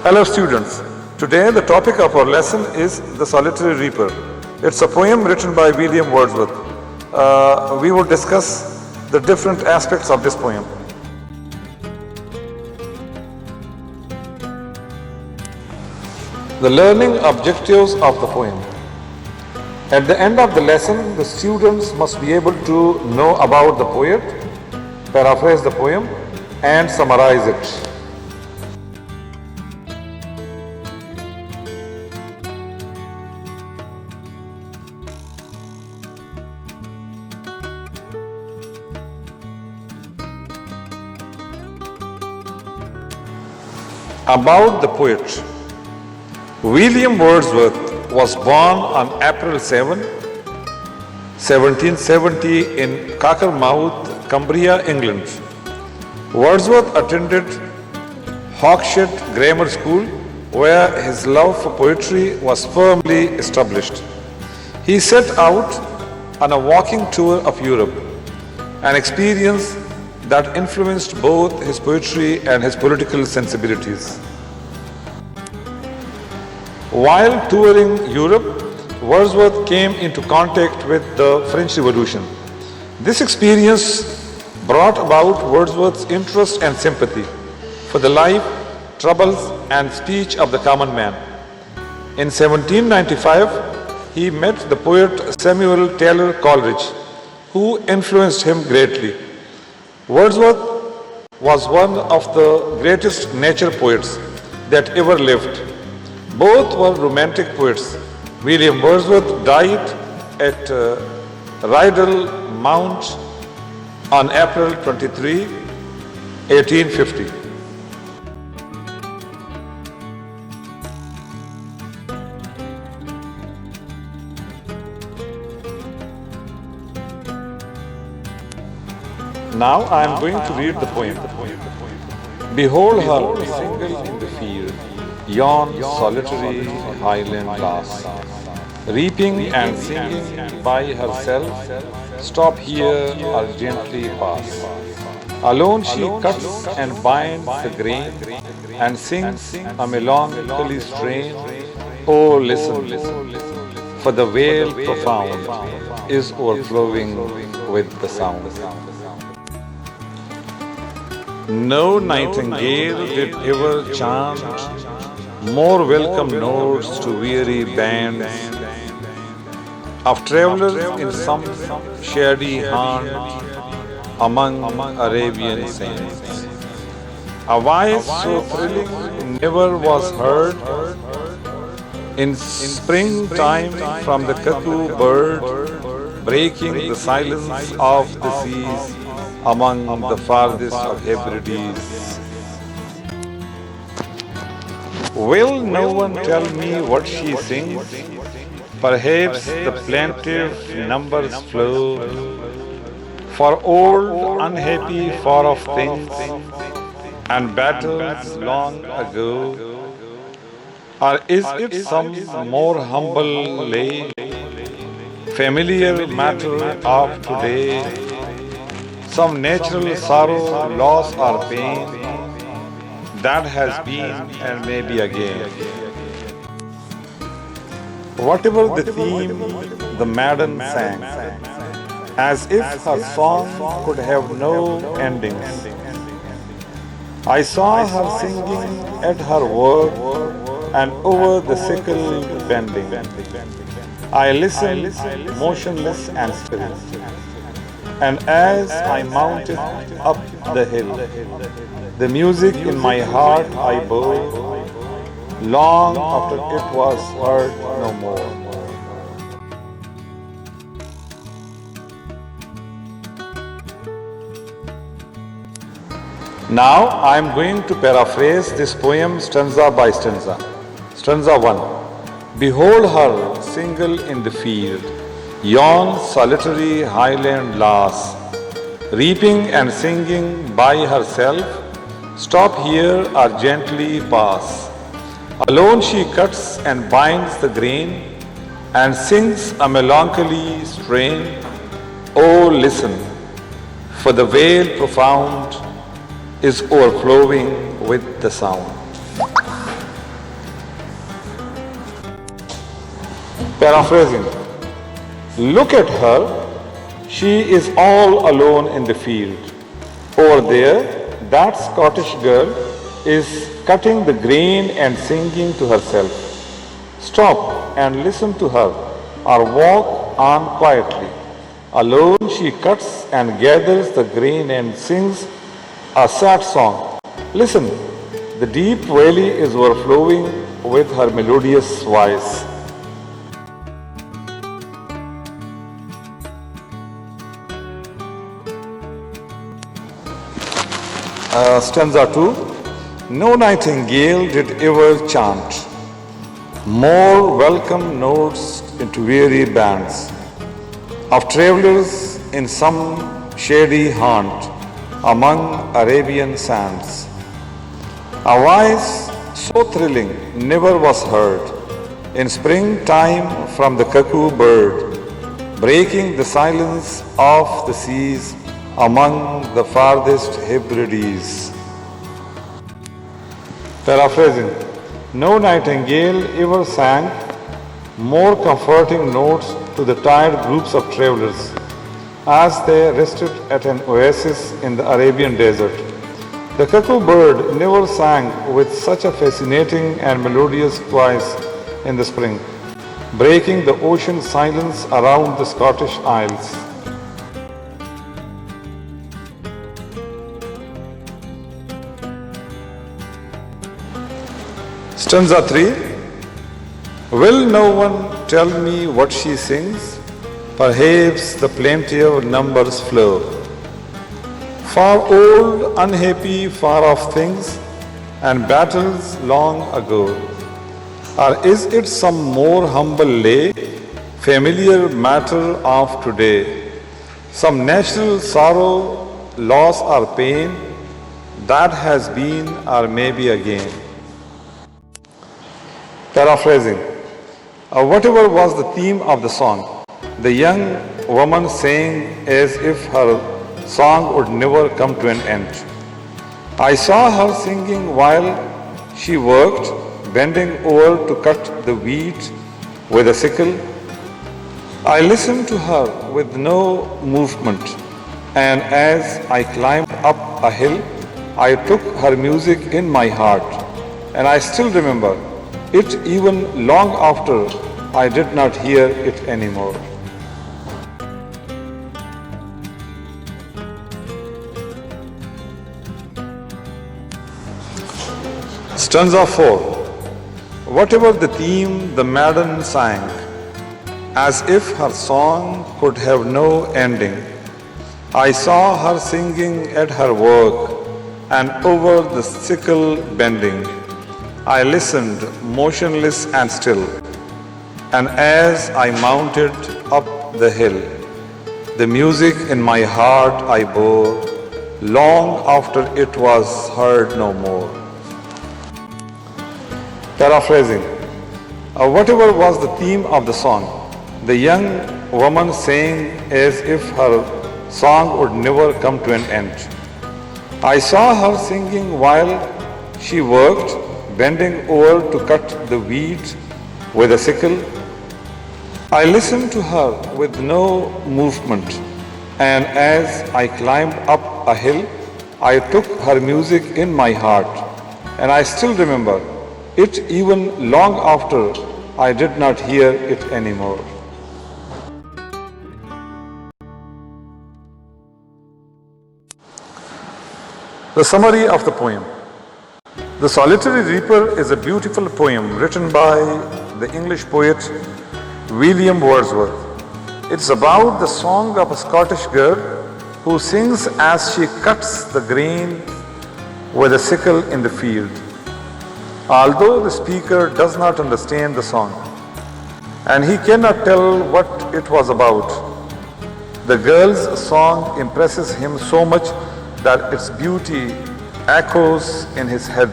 Hello students, today the topic of our lesson is The Solitary Reaper. It's a poem written by William Wordsworth. We will discuss the different aspects of this poem. The learning objectives of the poem. At the end of the lesson, the students must be able to know about the poet, paraphrase the poem, and summarize it. About the poet. William Wordsworth was born on April 7, 1770 in Cockermouth, Cumbria, England. Wordsworth attended Hawkshead Grammar School, where his love for poetry was firmly established. He set out on a walking tour of Europe, an experience that influenced both his poetry and his political sensibilities. While touring Europe, Wordsworth came into contact with the French Revolution. This experience brought about Wordsworth's interest and sympathy for the life, troubles, and speech of the common man. In 1795, he met the poet Samuel Taylor Coleridge, who influenced him greatly. Wordsworth was one of the greatest nature poets that ever lived. Both were romantic poets. William Wordsworth died at Rydal Mount on April 23, 1850. Now I am going to read the poem. Behold her single in the field, yon solitary highland lass, reaping and singing by herself, stop here or gently pass. Alone she cuts and binds the grain, and sings a melancholy strain. Oh, listen, for the vale profound is overflowing with the sound. No nightingale did ever chant more welcome notes to weary bands of travelers in some shady haunt among Arabian sands. A voice so thrilling never was heard in springtime from the cuckoo bird, breaking the silence of the seas among the farthest of Hebrides. Will no one tell me what she sings? Perhaps the plaintive numbers flow for old unhappy far off things and battles long ago. Or is it some more humble lay, familiar matter of today? Some natural sorrow, loss or pain that has been and may be again. Whatever the theme, the maiden sang, as if her song could have no endings. I saw her singing at her work and over the sickle bending. I listened motionless and still. And as I mounted up the hill, the music in my heart I bore, long after it was heard no more. Now I am going to paraphrase this poem stanza by stanza. Stanza 1. Behold her single in the field, yon solitary highland lass, reaping and singing by herself, stop here or gently pass. Alone she cuts and binds the grain, and sings a melancholy strain. Oh, listen, for the vale profound is overflowing with the sound. Paraphrasing. Look at her. She is all alone in the field. Over there, that Scottish girl is cutting the grain and singing to herself. Stop and listen to her, or walk on quietly. Alone she cuts and gathers the grain and sings a sad song. Listen, the deep valley is overflowing with her melodious voice. Stanza 2. No nightingale did ever chant more welcome notes into weary bands of travelers in some shady haunt among Arabian sands. A voice so thrilling never was heard in springtime from the cuckoo bird, breaking the silence of the seas among the farthest Hebrides. Paraphrasing. No nightingale ever sang more comforting notes to the tired groups of travelers as they rested at an oasis in the Arabian desert. The cuckoo bird never sang with such a fascinating and melodious voice in the spring, breaking the ocean silence around the Scottish Isles. Stanza 3. Will no one tell me what she sings? Perhaps the plaintive numbers flow. For old, unhappy, far-off things and battles long ago. Or is it some more humble lay, familiar matter of today? Some natural sorrow, loss or pain that has been or may be again. Paraphrasing. Whatever was the theme of the song, the young woman sang as if her song would never come to an end. I saw her singing while she worked, bending over to cut the wheat with a sickle. I listened to her with no movement, and as I climbed up a hill, I took her music in my heart, and I still remember it even long after I did not hear it anymore. Stanza 4. Whatever the theme, the maiden sang, as if her song could have no ending. I saw her singing at her work and over the sickle bending. I listened, motionless and still, and as I mounted up the hill, the music in my heart I bore, long after it was heard no more. Paraphrasing. Whatever was the theme of the song, the young woman sang as if her song would never come to an end. I saw her singing while she worked, bending over to cut the wheat with a sickle. I listened to her with no movement, and as I climbed up a hill, I took her music in my heart, and I still remember it even long after I did not hear it anymore. The summary of the poem. The Solitary Reaper is a beautiful poem written by the English poet William Wordsworth. It's about the song of a Scottish girl who sings as she cuts the grain with a sickle in the field. Although the speaker does not understand the song and he cannot tell what it was about, the girl's song impresses him so much that its beauty echoes in his head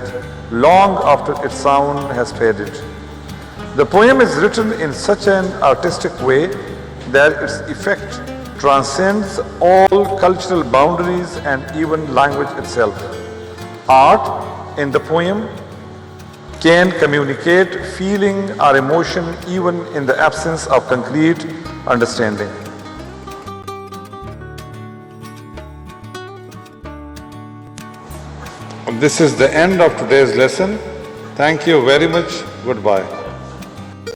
long after its sound has faded. The poem is written in such an artistic way that its effect transcends all cultural boundaries and even language itself. Art in the poem can communicate feeling or emotion even in the absence of concrete understanding. This is the end of today's lesson. Thank you very much. Goodbye.